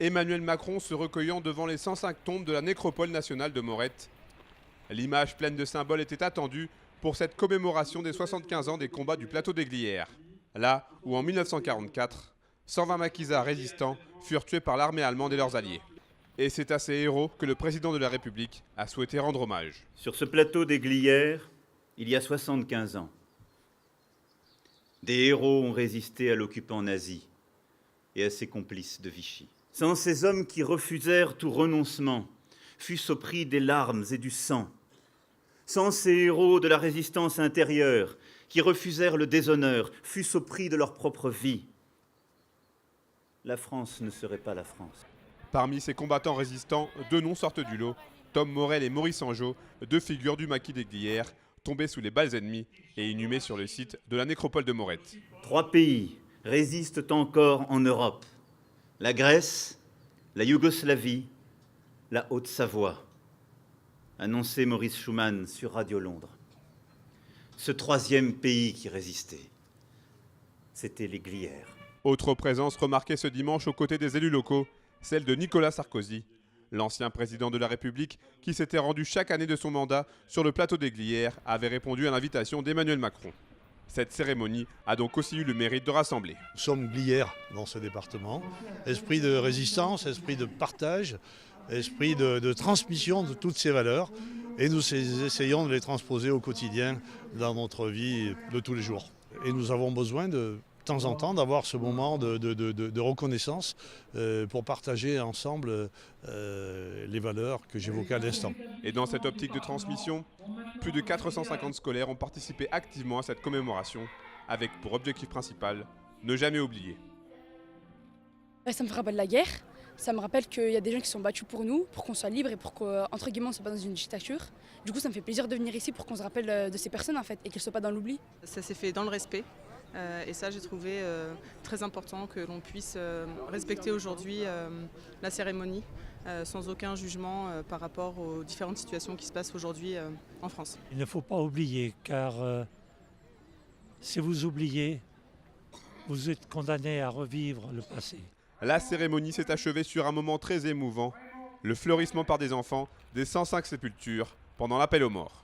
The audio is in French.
Emmanuel Macron se recueillant devant les 105 tombes de la nécropole nationale de Morette. L'image pleine de symboles était attendue pour cette commémoration des 75 ans des combats du plateau des Glières. Là où en 1944, 120 maquisards résistants furent tués par l'armée allemande et leurs alliés. Et c'est à ces héros que le président de la République a souhaité rendre hommage. Sur ce plateau des Glières, il y a 75 ans, des héros ont résisté à l'occupant nazi et à ses complices de Vichy. Sans ces hommes qui refusèrent tout renoncement, fût-ce au prix des larmes et du sang, sans ces héros de la résistance intérieure qui refusèrent le déshonneur, fût-ce au prix de leur propre vie, la France ne serait pas la France. Parmi ces combattants résistants, deux noms sortent du lot. Tom Morel et Maurice Angeau, deux figures du maquis des Glières, tombés sous les balles ennemies et inhumés sur le site de la nécropole de Morette. 3 pays résistent encore en Europe. La Grèce, la Yougoslavie, la Haute-Savoie, annonçait Maurice Schumann sur Radio Londres. Ce 3e pays qui résistait, c'était les Glières. Autre présence remarquée ce dimanche aux côtés des élus locaux, celle de Nicolas Sarkozy, l'ancien président de la République qui s'était rendu chaque année de son mandat sur le plateau des Glières, avait répondu à l'invitation d'Emmanuel Macron. Cette cérémonie a donc aussi eu le mérite de rassembler. Nous sommes Glières dans ce département. Esprit de résistance, esprit de partage, esprit de transmission de toutes ces valeurs. Et nous essayons de les transposer au quotidien dans notre vie de tous les jours. Et nous avons besoin de temps en temps d'avoir ce moment de reconnaissance pour partager ensemble les valeurs que j'évoquais à l'instant. Et dans cette optique de transmission, plus de 450 scolaires ont participé activement à cette commémoration, avec pour objectif principal, ne jamais oublier. Ça me rappelle la guerre, ça me rappelle qu'il y a des gens qui sont battus pour nous, pour qu'on soit libre et pour qu'entre guillemets on ne soit pas dans une dictature. Du coup ça me fait plaisir de venir ici pour qu'on se rappelle de ces personnes en fait et qu'elles ne soient pas dans l'oubli. Ça s'est fait dans le respect. Et ça, j'ai trouvé très important que l'on puisse respecter aujourd'hui la cérémonie sans aucun jugement par rapport aux différentes situations qui se passent aujourd'hui en France. Il ne faut pas oublier, car si vous oubliez, vous êtes condamné à revivre le passé. La cérémonie s'est achevée sur un moment très émouvant, le fleurissement par des enfants des 105 sépultures pendant l'appel aux morts.